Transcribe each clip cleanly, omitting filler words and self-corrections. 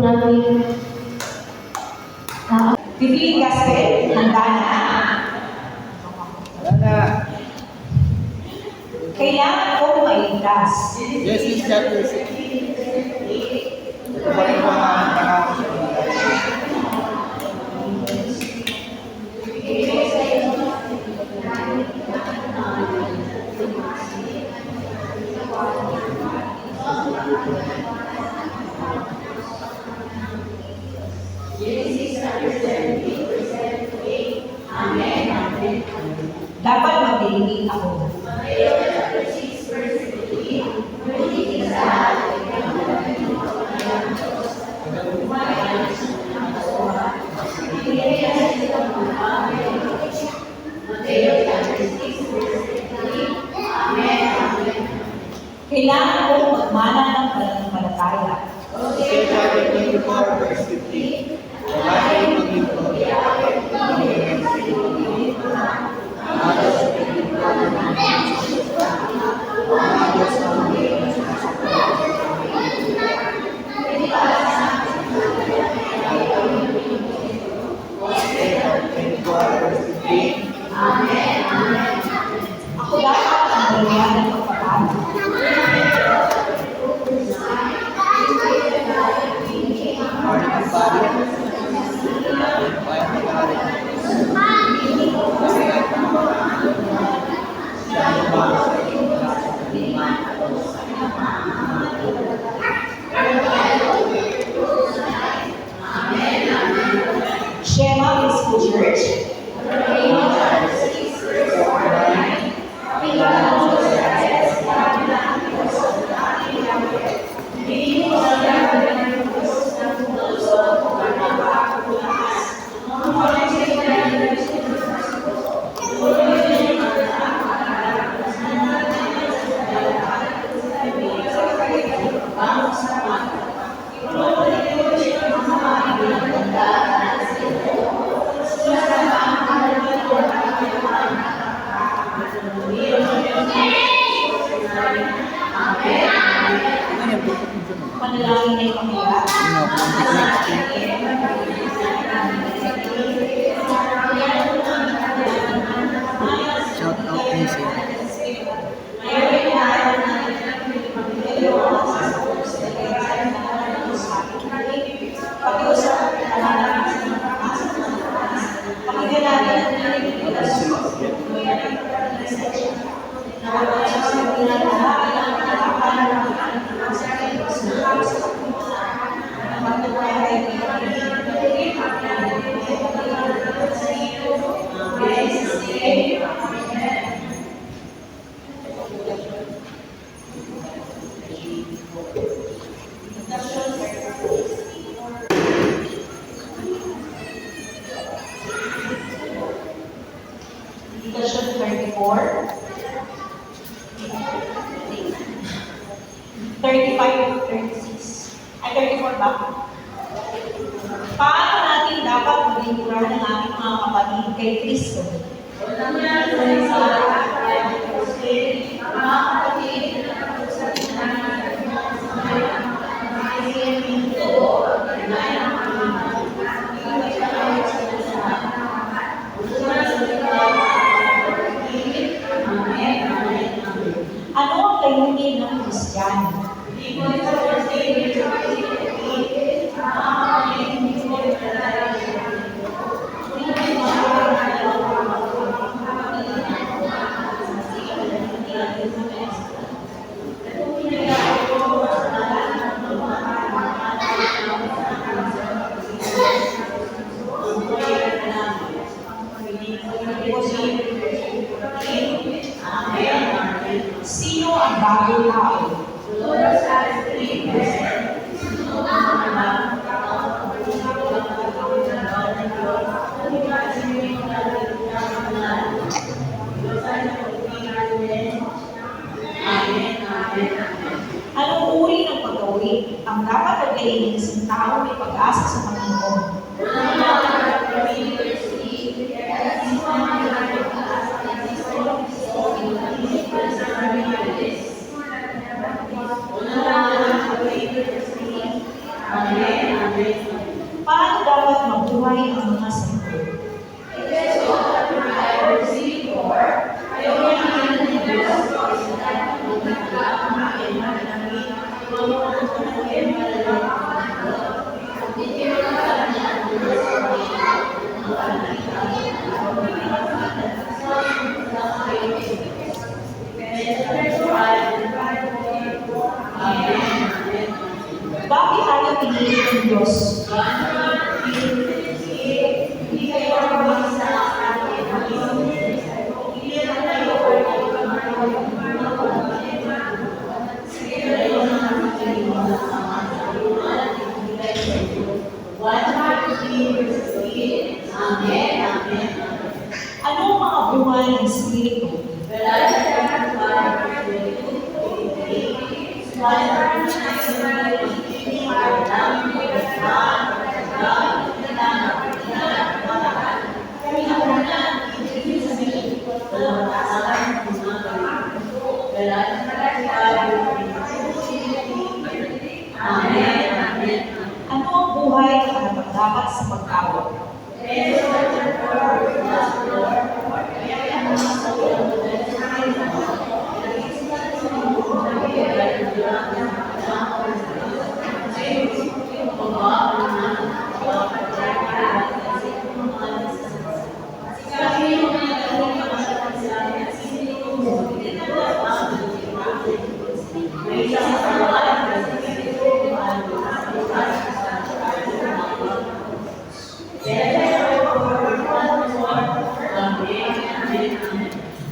namin Pipiliin Gastel, handa na. Wala na. Kailangan kong mailigtas. Yes, Miss Chapter 6. Ito pa rin po ang pangako sa mga. Dapat magdilimig ako. Kailangan kong magmana ng pananampalataya. Hosea chapter 24, verse 15. Wala kayong maglingkod. Ako dapat ang dalayan ng pagpapala. Shema Peaceful Church. Panalangin ay pamilya. Shout out music. Version 34, 35, 36. Ay, 34 ba? Paano natin dapat maglingkuran ng ating mga kapatid kay Kristo? Ano ang layunin ng Kristiyano? Sino ang bagong tao? Anong uri ng pag-uwi ang dapat naglayin ng isang tao may pag-asa sa Panginoon? pinili ng Diyos. Hindi kayo mabasa sa akin. Hindi na kayo Amen. Amen. Ano ang mga buhay ng Espiritu? Ano ang buhay na karapat-dapat sa pagtawag?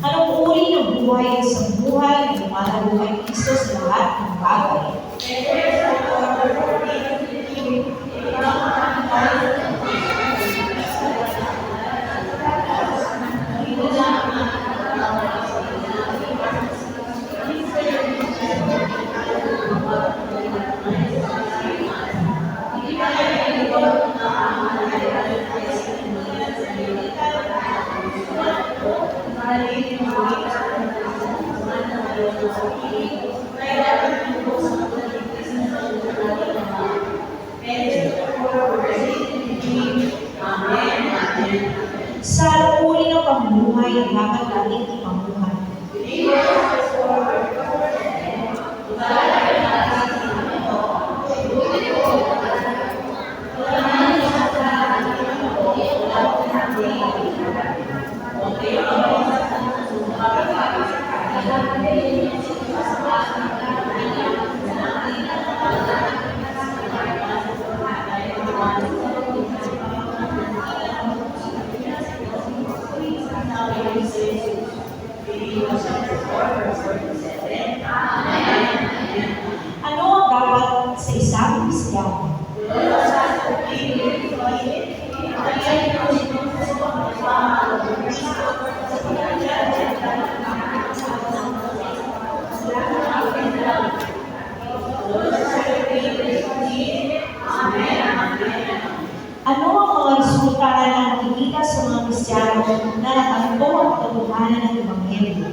Anong uri ng buhay ay isang buhay na lumalago kay Kristo sa lahat ng bagay? Sa uri ng pamumuhay ang dapat natin ipamuhay. Ano ang dapat sa isang Kristiyano? Ano ang mga resulta na nakikita sa mga Kristiyano na natanto ang katotohanan ng Ebanghelyo?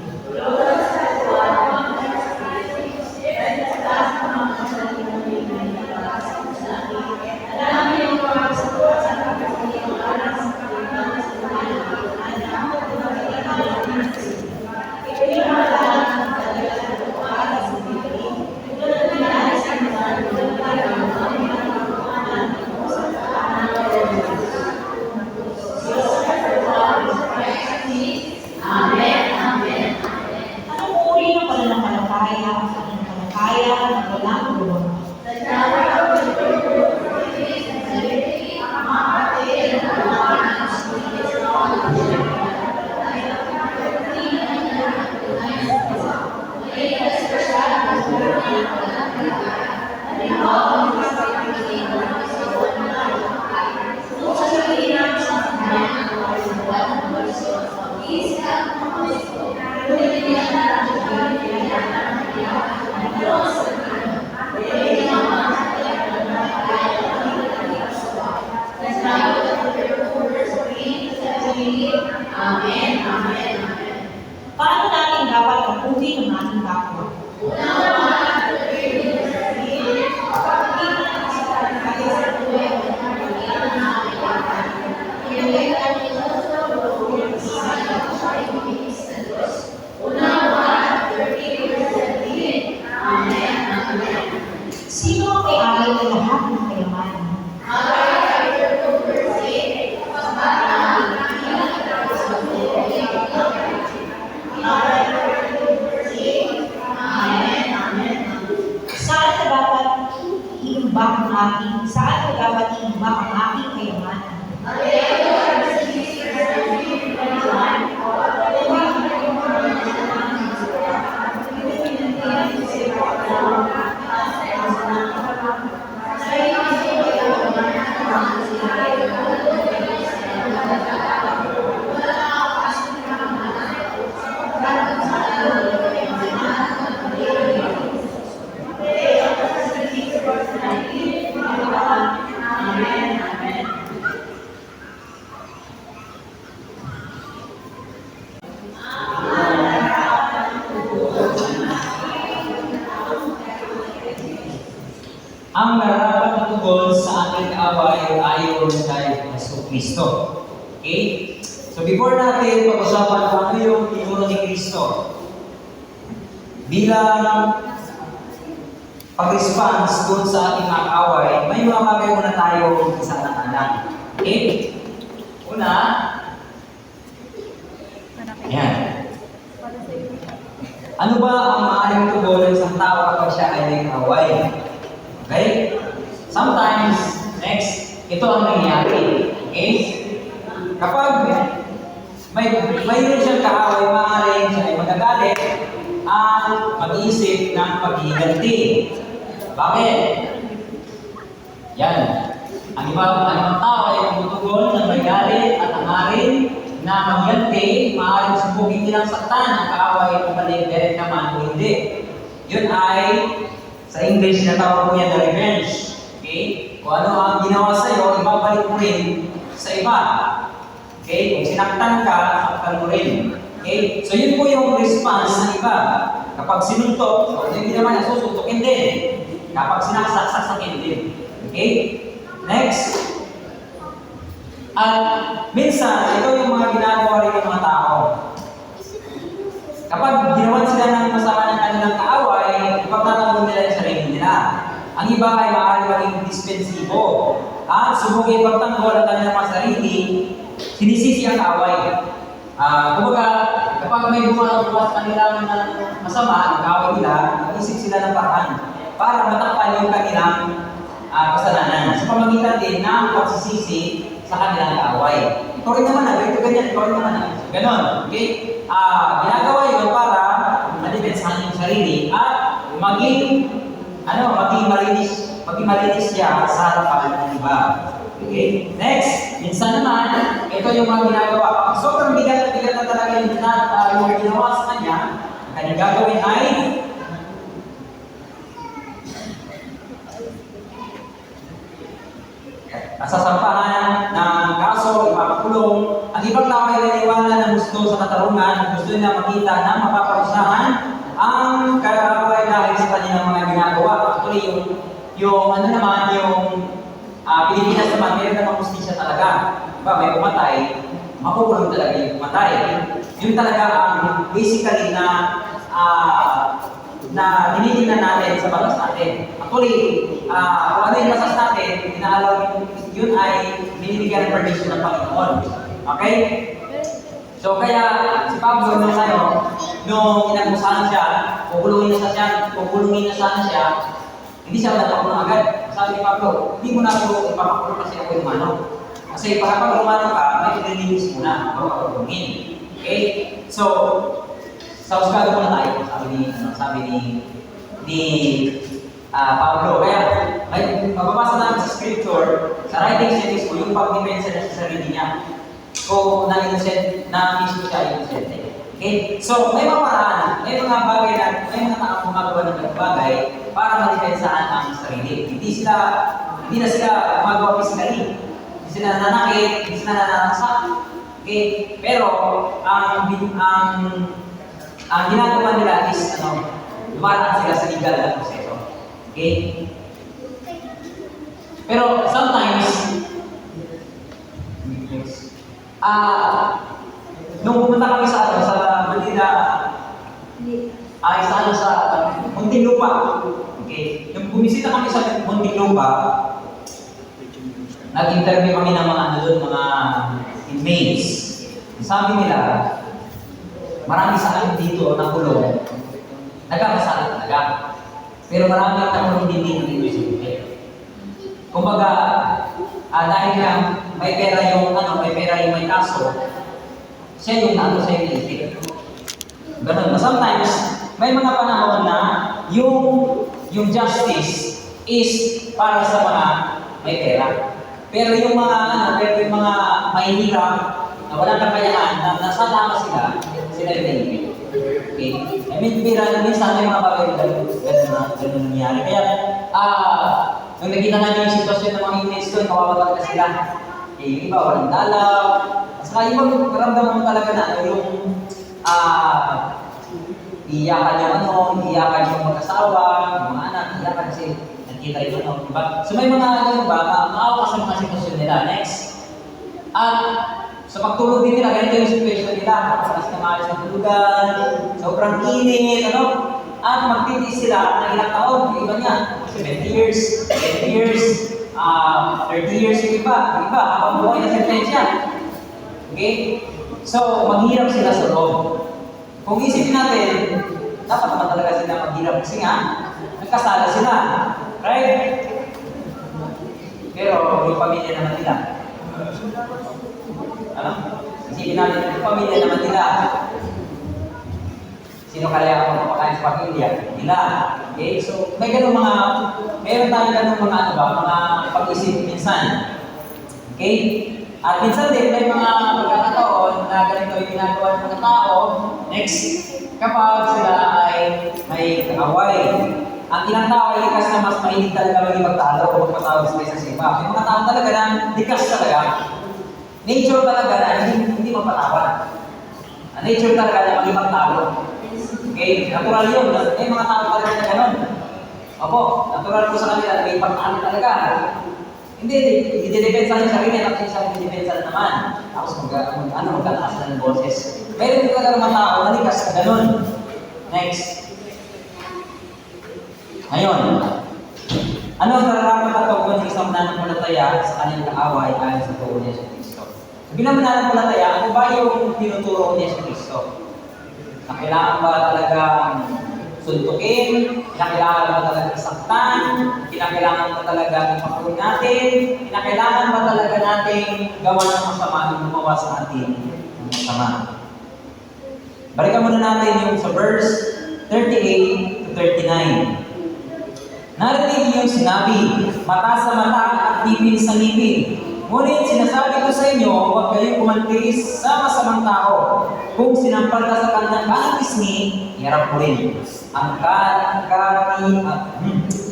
Anong uri ng pananampalataya ang pananampalataya na walang gawa? Paano natin dapat tapuhin ang ating kapwa? Sino ang may-ari ng lahat ng kayamanan? Saan ka dapat iimbestigahan? iimbak ang aking, saan ko dapat iimbak ang aking kayamanan? Ang narapat na tugon sa ating kaaway ayon kay Kristo. Okay? So before natin pag-usapan kung ano yung tinuro ni Kristo, bilang pag-response doon sa ating mga kaaway, may mga bagay muna tayo sa anak-anak. Okay? Una, ayan. Ano ba ang maaaring tugon ng isang tao kapag siya ay may kaaway? Okay? Sometimes, next, ito ang nangyayari. Okay? Kapag mayroon siyang kaaway, maaaring siya ay magagalit at mag-iisip ng paghiganti. Bakit? Yan. Ang ibang tao ay magtutugon ng may galit at hangarin na maghiganti, maaaring subukin nilang saktan ang kaaway kung maliit naman o hindi. Yun ay sa English, natawag po yan na revenge. Okay? Kung ano ang ginawa sa iyo, ibabalik mo rin sa iba. Okay? Kung sinaktan ka, saktan mo rin. Okay? So yun po yung response ng iba. Kapag sinuntok, o hindi naman nasusuntokin din. Kapag sinaksak, saksakin din. Okay? Next. At minsan, ito yung mga ginagawa rin ng mga tao. Kapag ginawan sila ng masama ng kanilang kaaway, ipagtatanggol nila yung sarili nila. Ang iba ay maaaring maging dispensibo. At subukin ipagtanggol ang kanilang mga sarili, sinisisi ang kaaway. Kumbaga, kapag may bumabukas kanilang masama, ang kaaway nila, mag-isip sila ng paraan para matakpan yung kanilang kasalanan. Sa pamagitan din ng pagsisisi sa kanilang kaaway. Ito rin naman na, ito ganyan, ito rin naman na. Ganon, okay? Ginagawa yun para madipensahan yung sarili at maging malinis siya sa harapan ng iba. Okay? Next, minsan naman, ito yung mga ginagawa. Sobrang bigat na talaga yung ginawa sa kanya. Ang kanyang gagawin ay sasampahan ng kaso, ipapakulong. Ang ibang tao ay naniwala na gusto sa katarungan, gusto nila makita na mapaparusahan ang kaaway dahil sa kanilang mga ginagawa. Actually, yung Pilipinas naman, meron namang justisya talaga. Diba, may pumatay, makukulong talaga yung pumatay. Yun talaga ang basically na hinihingan natin sa batas natin. Actually, kung ano yung batas natin, inaalaw yun ay binibigyan ng permission ng Panginoon. Okay? So kaya si Pablo nung inakusahan siya, kukulungin na sana siya, hindi siya natakulong agad. Sabi ni Pablo, hindi mo na ako ipapakulong kasi ako yung mano. Kasi kapag lumano ka, may ililinis mo na, mapakulungin. Okay? So, sa husgado muna tayo, sabi ni Pablo. Kaya, mababasa namin sa scripture, sa writing series ko, yung pag-depensa niya sa sarili niya. Kung na-innocent, na-mismo siya innocent. Okay? So, may mga paraan, may mga bagay na, may mga taong gumagawa ng bagay para ma-depensahan ang sarili. Hindi na sila gumagawa physically. Hindi sila nananakit, hindi sila nananasak. Okay? Pero, ang ginagawa nila is, lumaraan sila sa legal na proseso. Okay? Pero sometimes, nung pumunta kami sa Manila, sa Muntinlupa. Okay? Nung bumisita kami sa Muntinlupa, nag-interview kami ng mga mga inmates. Sabi nila, marami sa akin dito na kulong, nagkakasakit talaga. Pero marami ang nakulong din dito sa Pilipinas. Kumbaga, dahil lang may pera yung may kaso, siya yung naano sa iniisip. Ganun. Sometimes, may mga panahon na yung justice is para sa mga may pera. Pero yung mga mahihirap na walang kakayahan, na nasa tama sila yung naiipit. Okay? I mean, minsan may mga bagay na ganun nangyari. Kaya, nung nakita namin yung sitwasyon ng mga inmates doon, kawawa talaga sila. Eh, yung iba, walang dalaw. At saka yung maramdaman mo talaga na yung iyakan yung mag-asawa, yung mga anak, iyakan kasi nakita yung diba? So may mga ganun ba, maawa sa mga sitwasyon nila. Next. At sa pagtulog din nila, ganito yung situation nila. Matalas na maalis ng tulugan, sobrang init, at magtitis sila ng ilang taon, yung iba niya, 70 years, 10 years, 30 years yung iba, habang buhay na sentensya. Okay? So, maghirap sila sa loob. Kung isipin natin, dapat naman talaga sila maghirap kasi nga, nagkasala sila. Right? Pero, yung pamilya naman nila. Isipin natin, yung pamilya naman nila. Sino kaya ang mapakain sa pamilya? Nila. Okay? So, meron tayo ganun mga pag-isip minsan. Okay? At minsan din, may mga pagkakataon na ganito yung ginagawa ng mga tao. Next, kapag sila ay may kaaway. Ang ilang tao ay likas na mas mahilig talaga maging magtalo o magpatawag sa isa sa iba. May mga tao talaga na likas talaga. Nature talaga na hindi mapatawad. Nature talaga na maging magtalo. Okay, natural yun. May mga tao talaga na gano'n. Opo, natural po sa kanila na may pagkano talaga. Hindi depensa yung sarili, at siya depensa naman. Tapos magkataas na ng boses. Meron talaga mga tao na likas na gano'n. Next. Ngayon, ano ang nararapat at tugon ng isang mananampalataya sa kanyang kaaway ayon sa tugon niya sa Kristo? Bilang mananampalataya, ano ba yung tinuturo niya sa Kristo? Na kailangan ba talagang suntukin? Kinakailangan ba talaga saktan? Kinakailangan ba talaga ipakul natin? Kinakailangan ba talaga natin gawa ng masama at gumawa sa atin ng masama? Balikan muna natin yung sa verse 38 to 39. Narinig yung sinabi, mata sa mata at ngipin sa ngipin. Ngunit sinasabi ko sa inyo, huwag kayong kumantis sa masamang tao. Kung sinampal ka sa kanyang kanang pisngi, iharap mo rin ang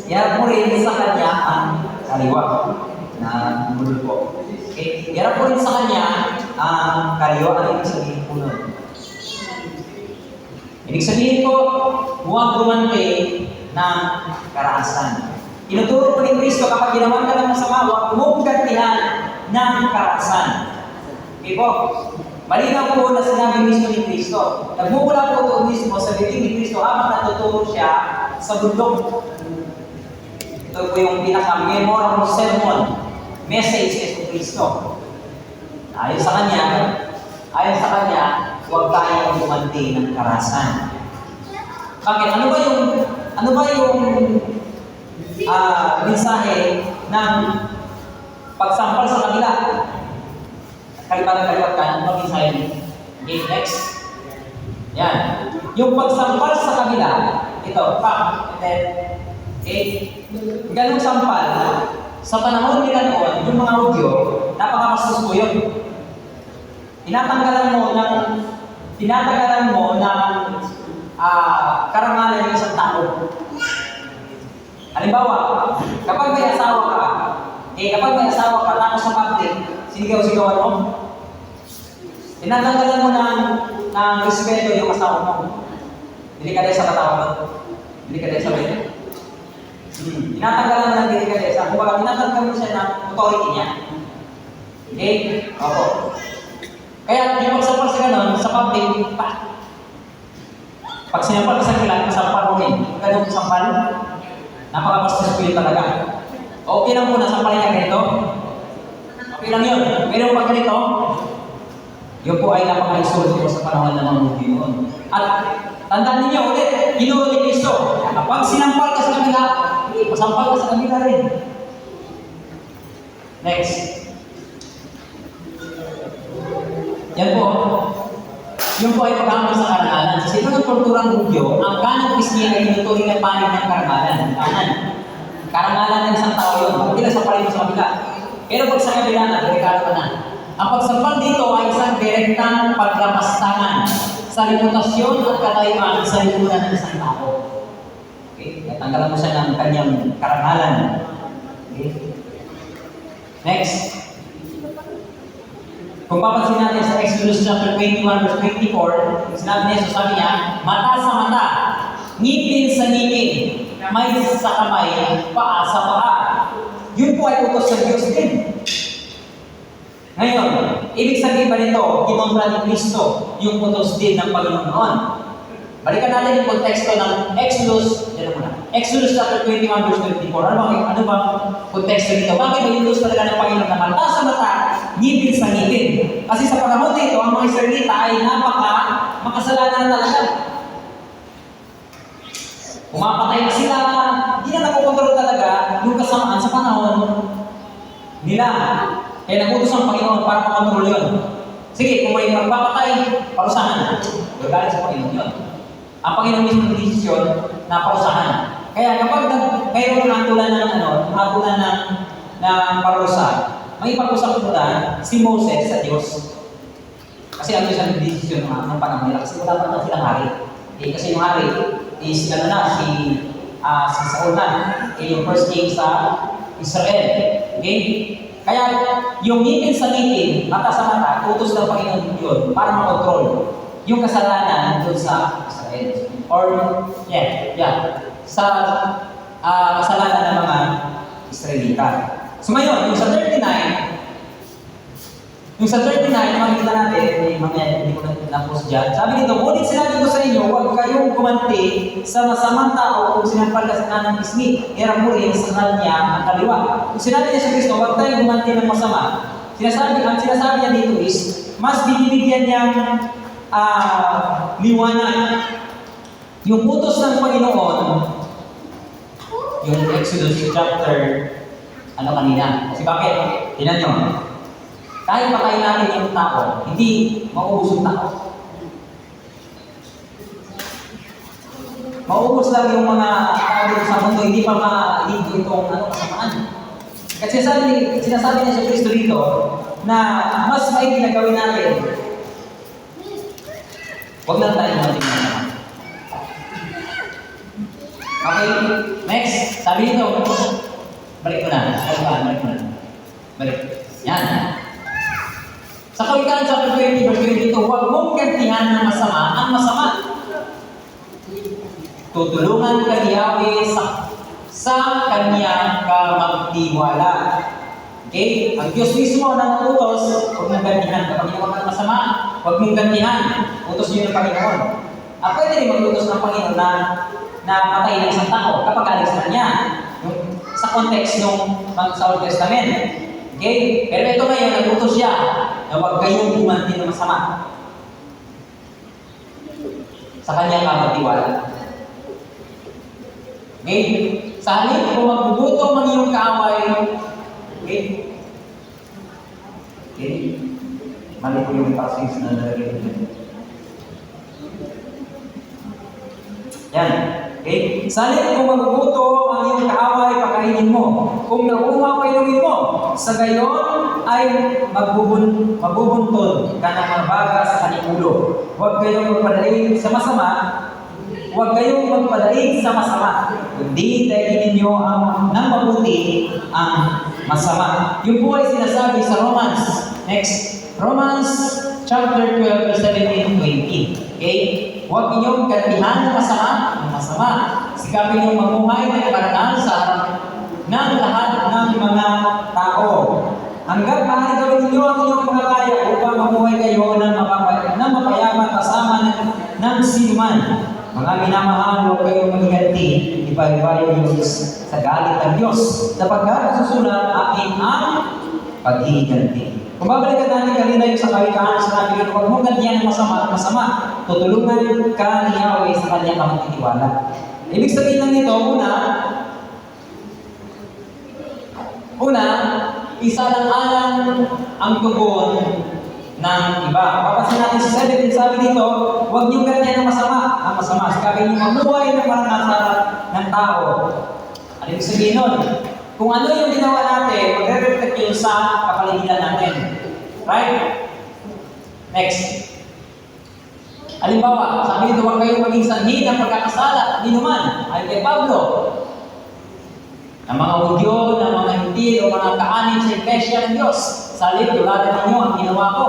iharap mo rin sa kanya ang kaliwa. Na bulol po. Okay? Iharap mo rin sa kanya ang kaliwa. Ano yung sabihin po nun? Ibig sabihin po, huwag kumante ng karaasan. Inuturo po ni Kristo kapag ginawan ka ng masama, huwag mong gantihan ng karaasan. Okay po? Malinaw po na sinabi mismo ni Kristo. Nagmumula po ito mismo sa bibig ni Kristo habang natuturo siya sa bundok. Ito po yung pinaka-memorable sermon, message ni Kristo. Ayon sa kanya, huwag tayong gumanti ng karahasan. Bakit? Ano ba yung mensahe ng pagsampal sa kabila? Kalipat ka, ano ba mensahe niyo? Okay, next. Yan. Yung pagsampal sa kabila, ito, ganong sampal, sa panahon nila noon, yung mga Hudyo, napakabastos po yun. Tinatanggalan mo ng karangalan ng isang tao. Halimbawa, kapag may asawa ka, tapos sa public, sinigaw-sigawan mo, tinatanggalan mo ng respeto yung asawa mo. Delikadesa katawag. Delikadesa ba yun? Tinatanggalan mo ng delikadesa. Kumbaga, tinatanggalan mo siya ng authority niya. Okay? Opo. Kaya, yung magsampal sa ganun, sa public, pag sinampal ka sa kilan, masampal mo rin. Ganun sampal, napakabastos ko yun talaga. Okay lang po, nasampal niya ganito. Okay lang yun. Pero pag ganito, yun po ay napaka-insulto po sa panahon ng mga Hudyo yun. At tandaan ninyo ulit, ginuro ni Kristo, kapag sinampal ka sa kanila, masampal ka sa kanila rin. Next. Yan po. Yung po ay paghamon sa karangalan. Sa sino ng kulturang Hudyo, ang kanang pisngi ay tinuturing na panig ng karangalan. Kanan. Karangalan ng isang tao yun. Hindi lang sa parin mo sa kabila. Pero pag sa kabila na, delikado ka na. Ang pagsampal dito ay isang direktang paglamastangan sa reputasyon at katayuan sa lipunan ng isang tao. Okay? Natanggalan mo siya ng kanyang karangalan. Okay? Next. Kung papansin natin sa Exodus chapter 21 verse 24, sinabi niya, sabi niya, mata sa mata, ngipin sa ngipin, kamay sa kamay, paa sa paa. Yun po ay utos ng Diyos din. Ngayon, ibig sabihin ba nito, kinontra ni Kristo yung utos din ng Panginoon noon? Balikan natin yung konteksto ng Exodus, yan muna. Exodus chapter 21 verse 24. Ano bang konteksto dito? Bakit may utos talaga ng Panginoon na mata sa mata, ngipin sa ngipin? Kasi sa panahon dito, ang mga Israelita ay makasalanan talaga. Pumapatay na sila, hindi na nakukontrol talaga yung kasamaan sa panahon nila. Kaya nagutos ang Panginoon para makontrol yun. Sige, kung may magpapatay, parusahan. Gagalit sa Panginoon yun. Ang Panginoon mismo ng desisyon na parusahan. Kaya kapag mayroong hatulan ng parusa, may pag-usap muna si Moses sa Diyos. Kasi ang Diyos ang desisyon ng panahon nila. Kasi wala pa silang hari. Kasi yung hari is si Saul na. Yung first king sa Israel. Okay? Kaya yung ngipin sa ngipin, mata sa mata, utos ng Panginoon yun para makontrol yung kasalanan doon sa Israel. Or, sa kasalanan ng mga Israelita. So ngayon, yung sa 39, makikita natin, hindi ko na-post dyan, sabi dito, ngunit sinabi ko sa inyo, huwag kayong gumanti sa masamang tao kung sinampal ka sa kanang pisngi, hirap mo rin sa kanya ang kaliwa. Kung sinabi niya sa Kristo, huwag tayong gumanti ng masama. Ang sinasabi niya dito is, mas binibigyan niyang liwanag. Yung utos ng Panginoon, yung Exodus chapter, kanina. Kasi bakit? Tingnan nyo. Kahit patayin natin yung tao, hindi maubos yung tao. Maubos lang yung mga tao sa mundo, hindi pa ma-ligo itong kasamaan. Kasi sinasabi niya sa Kristo dito, na mas may ginagawin natin. Huwag lang tayo matingin. Okay, next. Sabi nito, balik mo na. Balik. Yan. Sa Kawikaan chapter 20 verse 22, huwag mong gantihan ng masama ang masama. Tutulungan ka ni Yahweh sa kanya ka magtiwala. Okay? Ang Diyos mismo na utos, huwag mong gantihan. Kapag ginawa ka ng masama, huwag mong gantihan. Utos niyo ng Panginoon. At pwede rin mag-utos ng Panginoon na patay ng isang tao kapag alis na niya. Sa context ng sa Old Testament. Okay? Pero ito ngayon, nag-utos siya na huwag kayong gumanti ng masama. Sa kanya ka magtiwala. Okay? Sa halip, kung magbubuto ang iyong kaaway, okay? Okay? Mali po yung passage na nalagay. Yan. Okay? Sa halip, kung magbubuto ang iyong kaaway, pakainin mo. Kung nauuhaw, painumin mo. Sa gayon ay magbubuntod ka ng mga baga sa kanyang ulo. Huwag kayong magpadaig sa masama. Huwag kayong magpadaig sa masama. Kundi dahil ninyo ng mabuti ang masama. Yung po ay sinasabi sa Romans. Next. Romans chapter 12 verse 17 to 20. Okay? Huwag ninyong gantihan ng masama. Sikapin niyong mamuhay na karangal sa harap ng lahat ng mga tao. Hanggang maaari gawin ninyo ang inyong mga kaya upang mamuhay kayo ng mapayapa kasama ng sinuman. Mga minamahal, huwag kayong maghiganti, iba-iba yung sa galit ng Diyos. Sapagkat susunod, akin ang paghiganti. Kung babalikan natin kanina yung sa Kawikaan, sinabi ko, huwag mong gantihan ng masama. Tutulungan ka ni Yahweh sa kanya ka magtitiwala. Ibig sabihin lang nito, una, isalang-alang ang tugon ng iba. Papansin natin sa 17, sabi dito, huwag niyong ganyan ng masama. Ang masama, sabi niyo mamuhay ng maranasan ng tao. Ano ibig sabihin nun? Kung ano yung ginawa natin, magre-reflect yun sa kapaligiran natin. Right? Next. Halimbawa, sabi dito, huwag kayong maging sanhi ng pagkakasala, hindi naman, ay kay Pablo. Ng mga Hudyo, ng mga Hintil, o mga kaanin sa Iglesia ng Diyos. Salit, tuladan ninyo ang ginawa ko.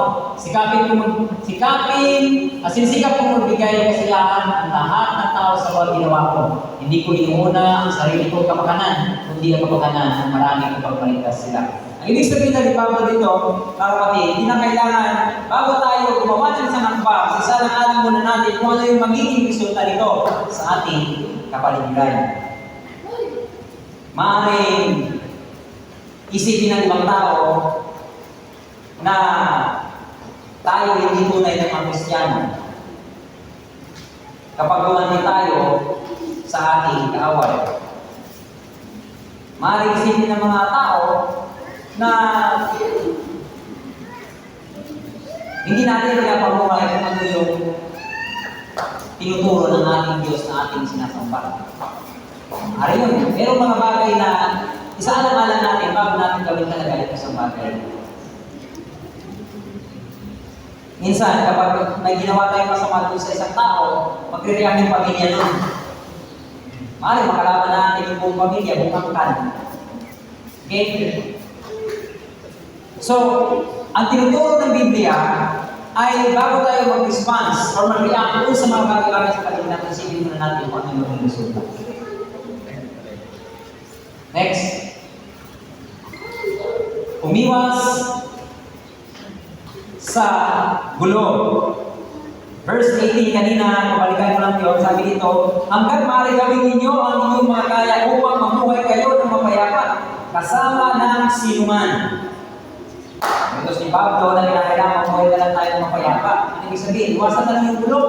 Sinsikap kong magbigay ng kasiyahan ang lahat ng tao sa bawat ginawa ko. Hindi ko inuuna ang sarili kong kapakanan, kundi ang kapakanan ng maraming pagpaligtas sila. Ang ibig sabihin na ni Pablo dito, kapatid, hindi na kailangan, bago tayo gumawa ng isang hakbang, isalang-alang muna natin kung ano yung magiging resulta nito sa ating kapaligiran. Maaaring isipin ng ibang tao na tayo hindi tunay ng mga Kristiyano kapag gumanti tayo sa ating kaaway. Maaaring isipin ng mga tao na hindi natin pinapamuhay kung ano yung tinuturo ng ating Diyos na ating sinasamba. Ari yun, merong mga bagay na isaalang-alang natin bago natin gawin talaga yung isang bagay. Minsan, kapag may ginawa tayong masama doon sa isang tao, magre-react yung pamilya nun. Maaaring makalaban natin yung buong pamilya, buong angkan. Okay? So, ang tinuturo ng Biblia ay bago tayo mag-response or mag-react doon sa mga bagay-bagay sa paligid natin, isipin muna natin kung ano yung resulta. Next. Umiwas sa gulo. Verse 18 kanina, mabalikan ko lang yun, sabi dito, hanggat maaari gawin ninyo ang inyong mga kaya upang mamuhay kayo ng mapayapa, kasama ng sinuman. Ito si Pablo na kinakailangan mamuhay na lang tayo ng mapayapa. Ang ibig sabihin, iwasan na lang yung gulo.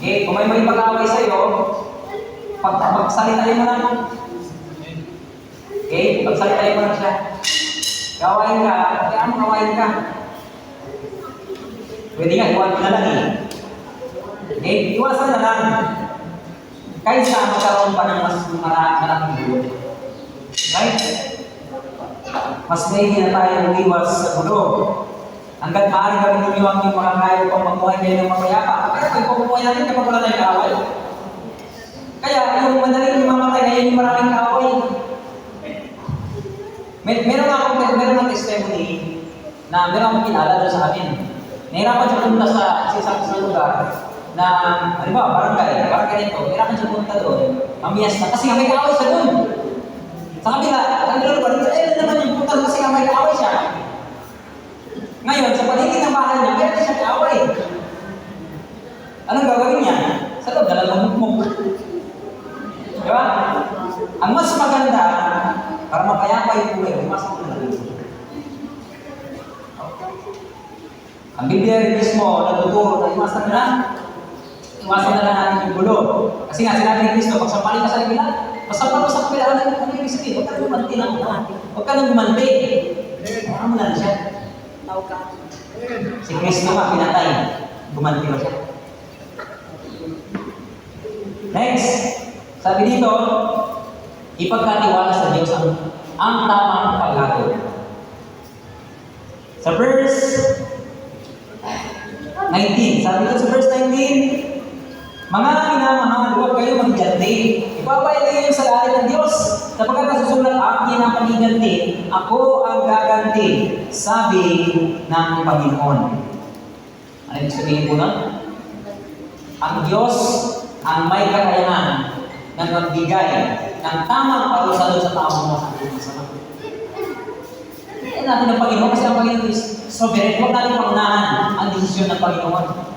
Okay, kung may pag-away sa'yo, pagsalitain mo lang. Okay, pagsalitain mo lang siya. Gawain ka, kaya mo gawain ka. Pwede nga, iwan mo na lang eh. Okay, iwasan na lang. Kaysa magkaroon pa ng mas malaking gulo. Right? Mas maigi na tayo umiwas sa gulo. Hanggat maaari gawin ninyo ang inyong mga kaya upang mamuhay kayo ng mapayapa. Kaya kung pagpamuhay natin kapag wala tayong kaaway. Kaya yung madaling mamatay, kaya yung maraming kaaway. Meron akong testimony na meron akong kilala doon sa amin. Nahirapan siya punta sa isang lugar na, halimbawa, barangay nito, nahirapan siya punta doon. Mamiyas na, kasi nga may kaaway siya doon. Sa kabila, naman yung punta doon kasi nga may kaaway siya. Ngayon, sa paligid ng bahay niya, meron siya kaaway. Anong gagawin niya? Sa loob, dalang mukmuk. Diba? Ang mas maganda, para mapayapa yung buhay, pumasok na lang. Ang Biblia rin mismo, nagtuturo na iwasan na lang natin yung gulo. Kasi nga, sinabi ni Cristo, pagsampalin ka sa kabila, pasampal mo sa kabila, ano yung ibig sabihin? Huwag ka nang gumanti lang. Huwag ka nang gumanti. Ano mo lang siya? Si Cristo nga, pinatay. Gumanti mo siya. Next. Sabi dito, ipagkatiwala sa Diyos ang tamang paghatod. Sa verse 19, sabi dito sa verse 19, mga minamahal, huwag kayo magganti. Ipapailay yung sa galit ng Diyos. Sapagkat nasusulat, akin ang paniganti, ako ang gaganti, sabi ng Panginoon. Ano ibig sabihin po nun? Ang Diyos ang may kakayanan na magbigay ng tamang parusa sa taong mo sa ating masama. Hindi natin ang Panginoon kasi ang Panginoon is sovereign. Huwag natin pangunahan ang desisyon ng Panginoon.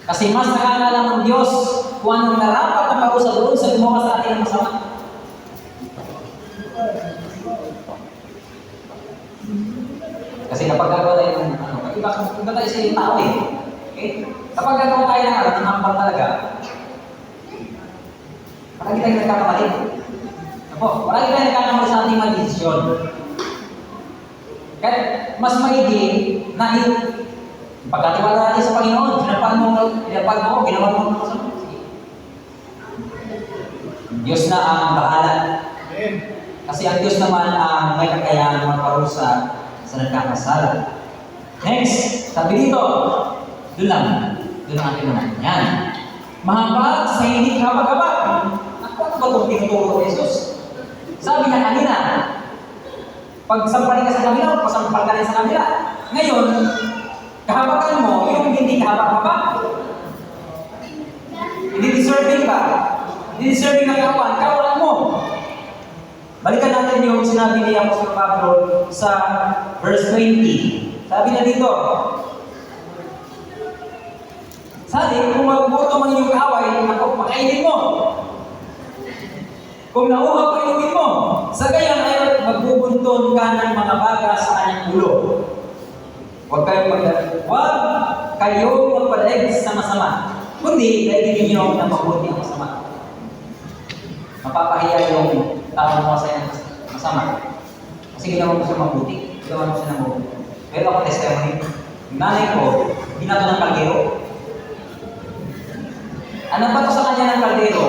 Kasi mas nakakaalam ng Diyos kung anong narapat na parusa doon sa gumawa sa ating masama. Kasi kapag gagawa tayo ng iba tayo sa tao eh. Okay? Kapag gagawa tayo ng hambal talaga, parang hindi tayo nagkakamalit. Opo, marami tayo nagkakamali sa ating mga desisyon. Kaya mas maigi na pagkatiwala natin sa Panginoon, sinapal mo, ginawa mo ang masama. Sige. Diyos na ang bahala. Amen. Kasi ang Diyos naman ang may kakayahan magparusa sa nagkakasala. Next, sabi dito, doon lang atin naman. Yan. Mahabag sa hindi habag-habag. Ako, ano ba itong tinuturo ni Jesus? Sabi niya kanina, pag sampalin ka sa kabila, pasampal ka rin sa kabila. Ngayon, kahabagan mo, yung hindi kahabag-habag. Hindi deserving ka. Hindi deserving na kawan mo. Balikan natin yung sinabi ni Apostol Pablo sa verse 20. Sabi na dito, sabi, kung magugutom ang inyong kaaway, ako, pakainin mo. Kung nauhaw ka, inumin mo. Sa gayon ay magbubunton ka ng mga baga sa kanyang ulo. Huwag kayong magpadaig sa masama. Kundi, daigin ninyo na mabuti ang masama. Mapapahiya yung tao mo sa yung masama. Kasi ginawa mo siya mabuti. Ginawa mo siya ng mabuti. Pero ako testimony, yung nanay ko, binato ng kaldero. Ano ba ito sa kanya ng kaldero?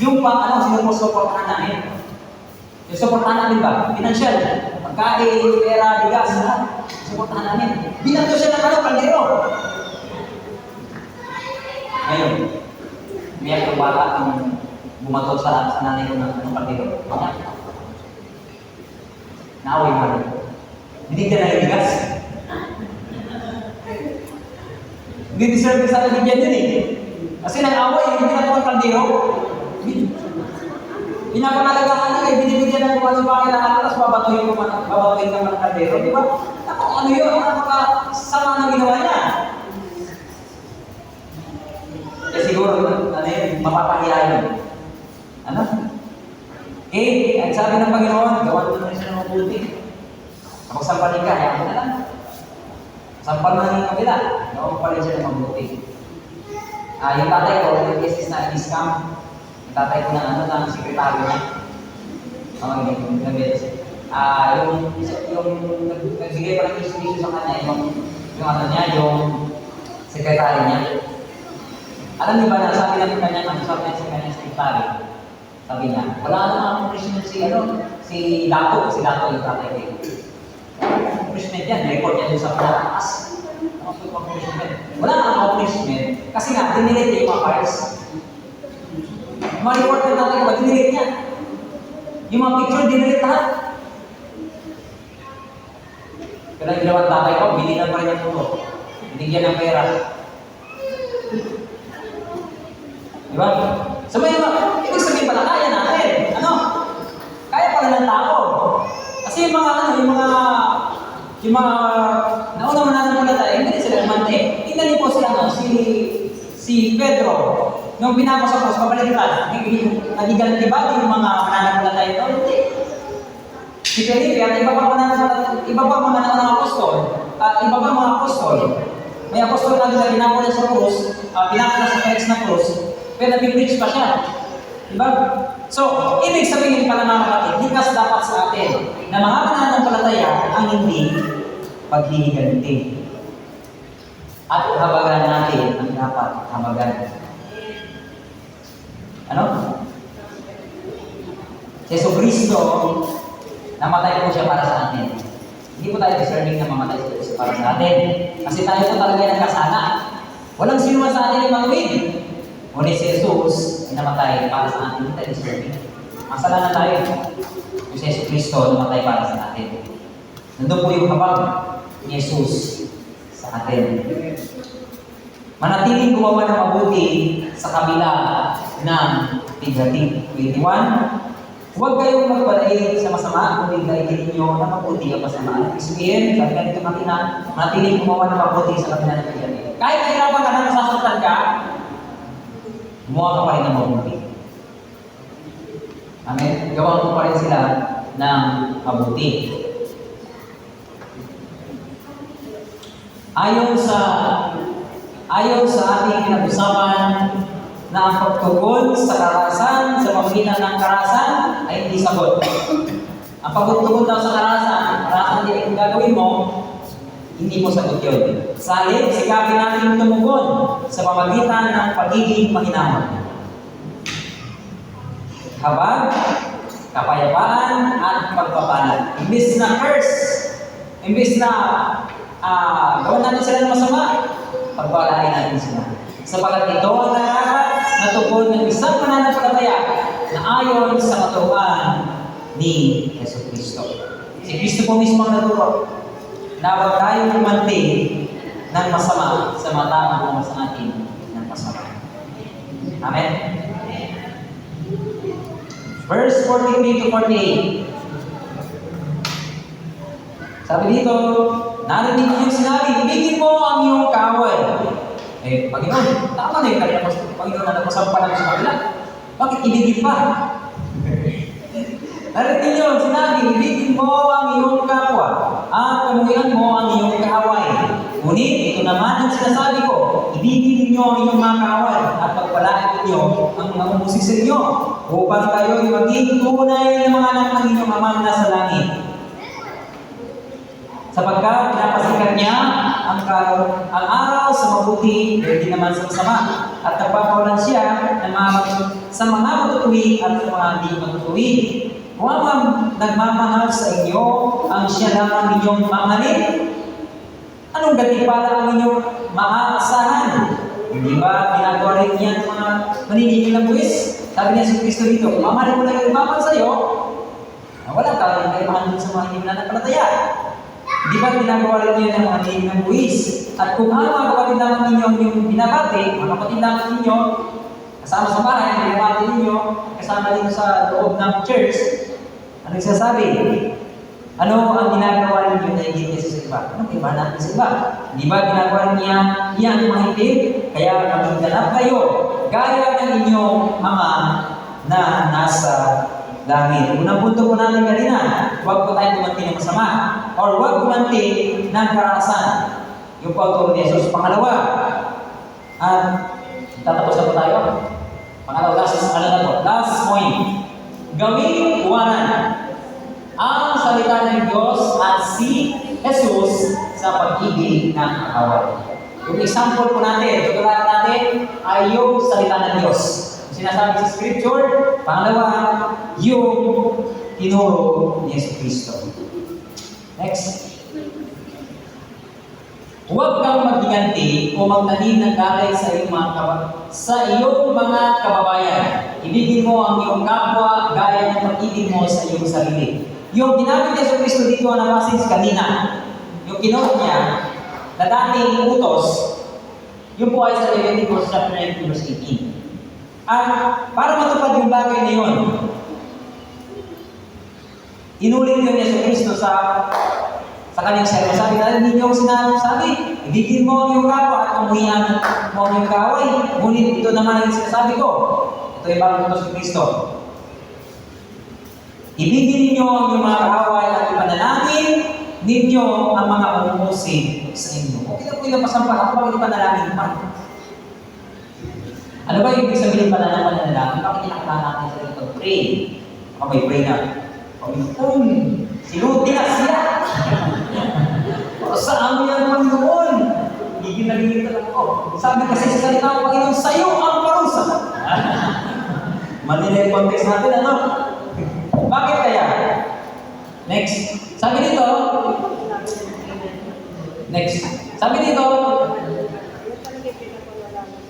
Yung sinusuportahan namin. Yung suportahan namin ba? Financial. Pagkain, pera, bigas, lahat. Suportahan namin. Binato siya ng kaldero. Ngayon, may yung bata ang bumato sa nanay ko ng kaldero. Naaway mo rin. Hindi ka na ibigas. Hindi deserve sa atin dyan yun eh. Kasi nang-away, hindi na ito ang kaldero. Pinapangalagahan na kayo, binibigyan ng kung ano pa kailangan, tapos babatuhin ka ng kaldero, di ba? Ako, ano yun? Napakasama na ginawa niya. Kaya siguro, mapapahiya yun. Ano? Okay, ang sabi ng Panginoon, gawan mo na siya ng mabuti. Kapag sampalin ka, hayaan mo na lang. Sampal mo na ng kabila, gawan mo pa rin siya ng mabuti. Yung tatay ko, yung cases na in-scam, yung tatay ko ng sekretaryo niya. Yung nagbigay pa ng instruction sa kanya, yung sekretaryo niya. Alam niyo ba na sabi ng kanya, sabi ng sekretaryo, sabi niya, wala na accomplishment si Dato yung tatay ko. Accomplishment yan, record niya doon sa pataas. Wala nang accomplishment kasi nga, dinelete niya yung mga files. Yung mga report na natin, dinelete niya. Yung mga picture, dinelete lahat. Kaya ginawa ng tatay ko, binigyan pa rin ang tuto. Binigyan ng pera. Diba? So may ibig sabihin pala, kaya natin. Ano? Kaya pala ng tao. Kasi yung mga nauna mananampalataya, hindi sila umante. Tingnan niyo po sila, si Pedro, nung pinapasok ko sa pabaliktad, nagigante ba yung mga mananampalataya ito? Hindi. Si Felipe, at iba pa mga apostol, may apostol na ginagawa sa krus, pinakala sa text na krus, pero nabipreach pa siya. Diba? So, ibig sabihin pala mga kapatid, likas dapat sa atin na mga mananampalataya ang hindi paghihiganti. At habagan natin ang dapat habagan. Ano? Si Yesu Cristo, namatay po siya para sa atin. Hindi po tayo deserving na mamatay siya para sa atin. Kasi tayo po talaga yung nagkasala. Walang sino sa atin ay mawin. Ngunit si Jesus ay namatay para sa atin. Hindi tayo deserving. Masalanan tayo. Yung si Yesu Cristo namatay para sa atin. Nandun po yung habag ni Jesus sa atin. Manatiling gumawa ng mabuti sa kabila ng tigati. 21. Huwag kayong magpalain sa masama, kundi daigin ninyo na mabuti ang masama. Ibig sabihin, sabi ka dito kanina, manatiling gumawa ng mabuti sa kabila ng tigati. Kahit nahirapan ka na nasasaktan ka, gumawa ka pa rin ng mabuti. Amen? Gawa mo pa rin sila ng mabuti. Ayon sa ating pinag-usapan na ang pagtugon sa karahasan sa pamagitan ng karahasan ay hindi sagot. Ang pagtugon daw sa karahasan din ang gagawin mo, hindi mo sagot yun. Sa halip, sikapin natin tumugon sa pamagitan ng pagiging mahinahon. Habag, kapayapaan, at pagpapala. Imbis na curse, imbis na gawin natin sila ng masama, pagpalain natin sila. Sapagat ito ang narapat na tugon ng isang mananampalataya na ayon sa katuruan ni Yesu Cristo. Si Cristo po mismo ang nagturo na huwag tayong umanti ng masama sa mga taong gumawa sa atin ng masama. Amen? Verse 43 to 48. Sabi dito, narinig niyo yung sinabi, ibigin mo ang iyong kaaway. Panginoon, tama na yung kanina Panginoon na napasampalan sa kanila. Bakit ibigin pa? Narinig niyo yung sinabi, ibigin mo ang iyong kapwa at pamuhian mo ang iyong kaaway. Ngunit ito naman ang sinasabi ko, ibigin ninyo ang inyong mga kaaway at pagpalain ninyo ang mga umusik sa inyo upang kayo maging tunay na mga anak ng inyong amang nasa langit. Sapagkat pinapasikat niya ang araw sa mabuti, hindi naman sa masama. At nagpapawalan siya sa mga matutuwi at sa mga hindi matutuwi. Kung ang nagmamahal sa inyo, ang siya lang ang inyong mamahalin, anong gantimpala ang inyong maaasahan? Hindi ba ginagawa rin niyan mga maniningil ng buwis? Sabi niya sa Kristo dito, mamahalin mo lang yung mamahal sa iyo, wala ka rin mahal sa mga hindi nananampalataya. Di ba ginagawa rin niyo ng mga tingin ng buwis? At kung ano mga kapatid naman ninyo yung binabati, mga kapatid naman ninyo, kasama sa bahay, binabati ninyo, kasama din sa loob ng church, ano nagsasabi? Ano ang ginagawa ninyo na higit niya sa iba? Ano iba natin sa iba? Di ba ginagawa niya iyang mahigit? Kaya maging ganap kayo, gaya ng inyong ama na nasa langit. Unang punto po natin kanina, huwag po tayo gumanti ng masama or huwag gumanti ng karahasan. Yung pagturo ni Jesus. Pangalawa, at tatapos na po tayo. Pangalawa, last point. Gawing iwanan ang salita ng Diyos at si Jesus sa pag-ibig ng kaaway. Yung example po natin, tutularan natin ay yung salita ng Diyos. Sinasabi sa Scripture, pangalawa, yung tinuro ni Yesu Cristo. Next. Huwag kang maghiganti o magtanim ng galing sa iyong mga kababayan. Ibigin mo ang iyong kapwa gaya ng pag-ibig mo sa iyong sarili. Yung ginamit ni Yesu Cristo dito na passage kanina, yung kinuha niya na dating utos, yun po ay sa Leviticus chapter 19 verse 18. At para matupad yung bagay na yun, inulit yun ni Yesu Cristo sa kanyang sermon. Sabi na rin ninyo sinasabi, ibigin mo ang iyong kapwa at pamuhian mo ang iyong kaaway. Ngunit ito naman ang sinasabi ko. Ito yung bagay utos ni Cristo. Ibigin ninyo ang iyong mga kaaway at ipanalangin ninyo ang mga umusig sa inyo. Okay na po yung pasampal. Ako bakit ipanalangin pa? Ano ba yung ibig sabihin pa na naman na namin? Bakit kinakatahan natin sa ito? Pray. Ako may pray na. Sinuti na siya. O saan mo yan Panginoon? Gigil talaga ako. Sabi kasi sa salita ng Panginoon, sa'yo ang parusa. Manila yung context natin, ano? Bakit kaya? Next. Sabi dito,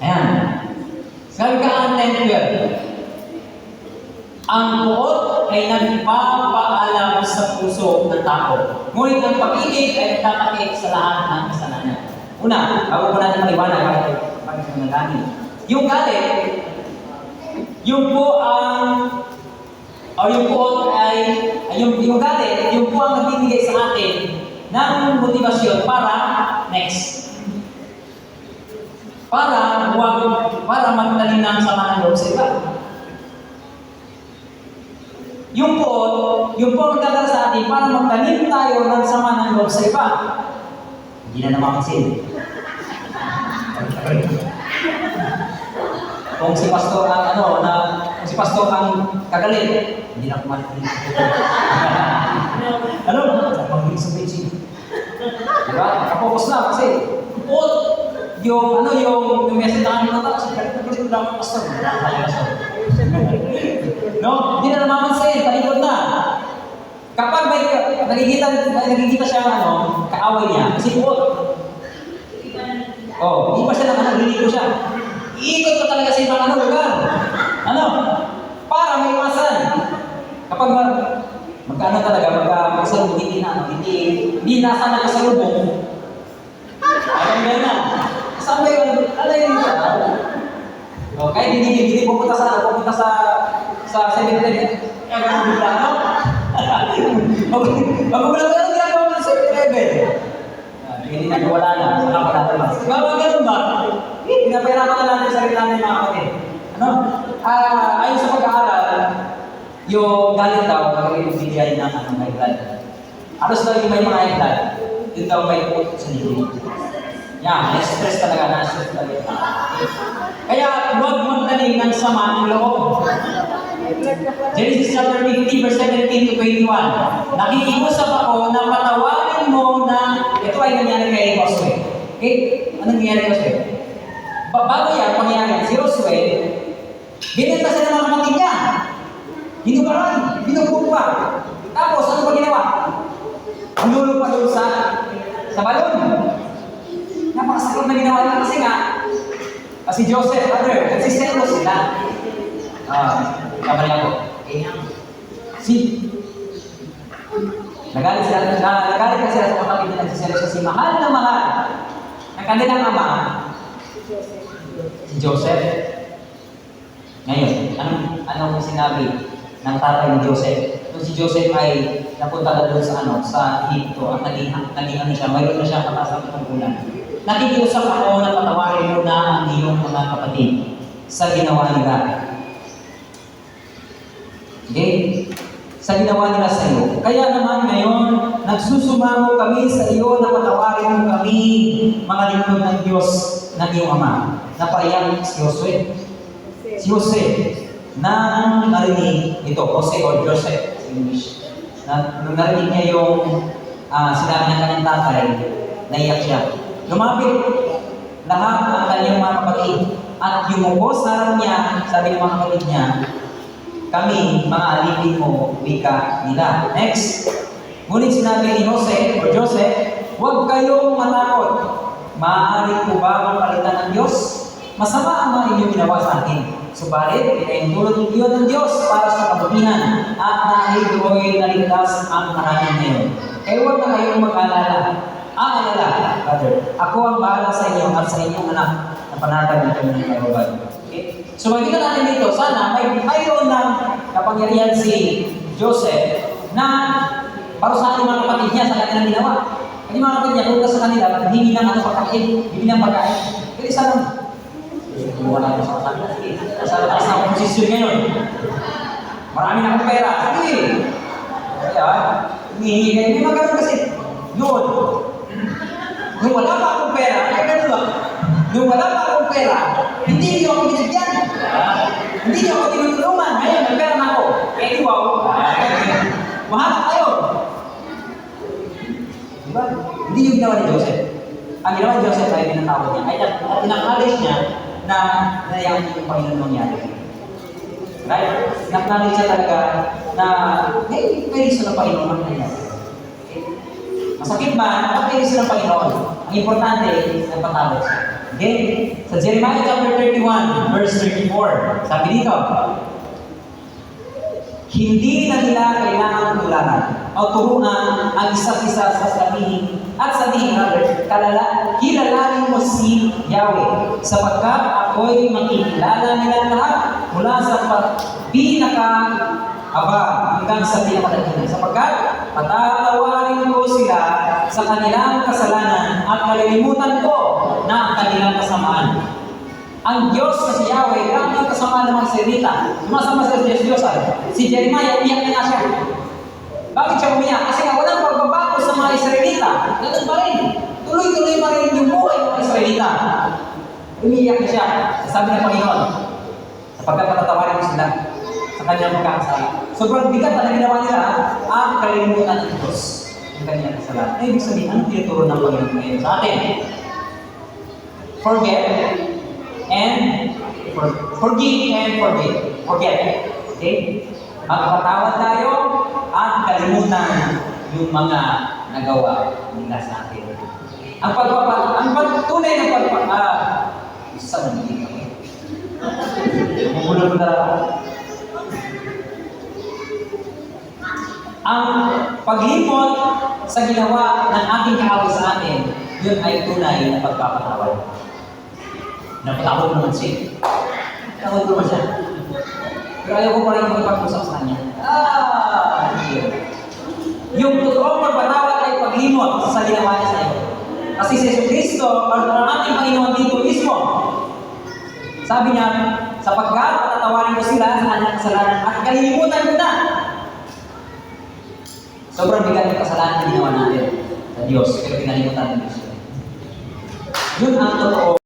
ayan. Sabi ka ang 10-12. Ang puot ay nagpapaalam sa puso ng tao. Ngunit ang pag-ibig ay nagtatakip sa lahat ng kasalanan. Una, bago po natin maliwanag bakit sa manalangin. Yung galit, yung po ang yung galit, yung po ang nagbibigay sa atin ng motivasyon para next. Para magtanim ng sama ng loob sa iba. Yung po magdadala sa atin para magtanim tayo ng sama ng loob sa iba. Hindi na namamansin. Kung si pastor ang Si pastor ang kagalit. Hindi na kumalit. Ano? Pag-ibig sa preaching. Diba? Nakapokus na kasi yung message na kami nata kasi galit lang ang pastor. No? Hindi na namamansin, talikod na. Kapag may nakikita siya kaaway niya, kasi hindi pa siya nagliligo siya. Iikot pa talaga sa ibang lugar. Para may iwasan. Kapag magkasalubong, hindi nasa nakasalubong, ayun na. Saan ba yun? Alayin siya. Kahit hindi pupunta sa cemetery. Kaya gano'n bigla, no? Magugulang ka, ginagawa mo sa cemetery. Hindi nagwala na, sa kapatatalas. Ganun ba? Pinapahirapan na natin sa sarili natin mga kapatid. Ayon sa pag-aaral, yung galit daw, magiging bigay ng high blood. Alos daw yung may mga high blood, yun daw may uot sa libo. Yan, na-stress talaga, na-stress talaga. Kaya huwag magdaling ng sama ng loob. Genesis chapter 50, verse 17 to 21. Nakikiusap ako na patawarin mo na ito ay nangyari kay Josue. Okay? Anong nangyari kay Josue? Bago yan, pangyayari, si Josue, binenta siya ng mga kapatid niya. Hinubaran, binubupa. Tapos, ano ba ginawa? Hululog pa doon sa balon. Napakasakot na ginawa niya kasi nga, si Joseph, nagsiselo sila. Kamali ako. Nagalit kasi sila sa kapatid na nagsiselo siya. Si mahal na mahal ng kanilang ama, si Joseph. Ngayon, anong sinabi ng tatay ni Joseph? Nung si Joseph ay napunta na doon sa Egypto at naging siya, mayroon na siya mataas ng pagkulang. Nakikiusap ako na patawarin mo na ang iyong mga kapatid sa ginawa nila. Okay? Sa ginawa nila sa iyo. Kaya naman ngayon, nagsusumamo kami sa iyo na patawarin mo kami, mga lingkod ng Diyos ng iyong Ama. Napaiyak si Josue. Si Jose na narinig ito, Jose or Joseph sa English. Nung narinig niya yung sinabi ng kanyang tatay, naiyak siya. Lumapit lahat ang kanyang mga kapatid at yumuko sa harap niya, sabi ng mga kapatid niya, kami, mga alipin mo, wika nila. Next, ngunit sinabi ni Jose or Joseph, huwag kayong matakot. Maaari po ba mapalitan ng Diyos? Masama ang mga inyong ginawa sa akin. Subalit, pinahintulot iyon ng Diyos para sa kabutihan at dahil do'y naligtas ang tahanan ngayon. Kaya huwag na kayong mag-alala. Ang alala, brother, ako ang bahala sa inyo at sa inyong anak na panatag ng kanyang karuban. Okay? So makikita natin dito, sana mayroon ng kapangyarihan si Joseph na parusahan yung mga kapatid niya sa kanilang ginawa. Kasi mga kapatid niya, punta sa kanila, hindi ng pagkain, hindi ng pagkain. Kasi sana, wala ko sa kanila. Sige, sa taas na akong posisyon ngayon. Marami na akong pera. Sige. Kaya, hinihingi kayo. May magandang kasi, noon, nung wala pa akong pera, kaya gano'n ba? Nung wala pa akong pera, hindi niyo ako binigyan. Hindi niyo ako tinutulungan. Ngayon, may pera na ako. Kaya wow. Mahanap kayo. Diba? Hindi yung ginawa ni Joseph. Ang ginawa ni Joseph ay pinatawad niya. Ay pinakalis niya na nayaan niya yung Panginoon nangyari. Right? Naknalis siya talaga na pwede sa Panginoon ang nangyari. Masakit man, pwede sa Panginoon. Ang importante, nagpatawad siya. Okay? Sa Jeremiah chapter 31, verse 34, sabi dito, hindi na nila kailangan tularan o turuan ang isa't isa sa sabihin at sabihin kilalanin mo si Yahweh sapagkat ako'y makikilala nila lahat mula sa pinaka-aba hanggang sa pinakadakilan sapagkat patatawarin ko sila sa kanilang kasalanan at kalilimutan ko na ang kanilang kasamaan. Ang Diyos na si Yahweh, grabe yung kasama ng mga Israelita. Sumasama sa Diyos. Si Jeremiah, iyak na siya. Bakit siya umiyak? Kasi nga walang pagbabago sa mga Israelita. Ganun pa rin. Tuloy-tuloy pa rin yung buhay ng mga Israelita. Umiyak na siya. Sabi ng Panginoon, sapagkat patatawarin mo sila. kanyang pagkakasala. Sobrang bigat na ginawa nila ang kalimutan ng Diyos ng kanyang kasalanan. Ay, ibig sabihin, anong tinuturo ng Panginoon ngayon sa atin? Forget and forgive and forget. Forget. Okay? Magpatawad tayo at kalimutan yung mga nagawa nila sa atin. Ang pagtunay ng isa na hindi kami. Mumulong na ako. Ang paglimot sa ginawa ng ating kaaway sa atin, yun ay tunay na pagpapatawad. Napatawad naman siya. Tawad naman siya. Pero ayaw ko pa rin magpag-usap sa kanya. Yung totoong pagpatawad ay paglimot sa ginawa niya sa iyo. Kasi si Jesucristo, ang ating Panginoon dito mismo, sabi niya, sapagkat patatawarin ko sila sa kanilang kasalanan at kalilimutan ko na. Sobrang bigat ng kasalanan na ginawa natin sa Diyos, pero pinalimutan ng Diyos. Yun ang totoo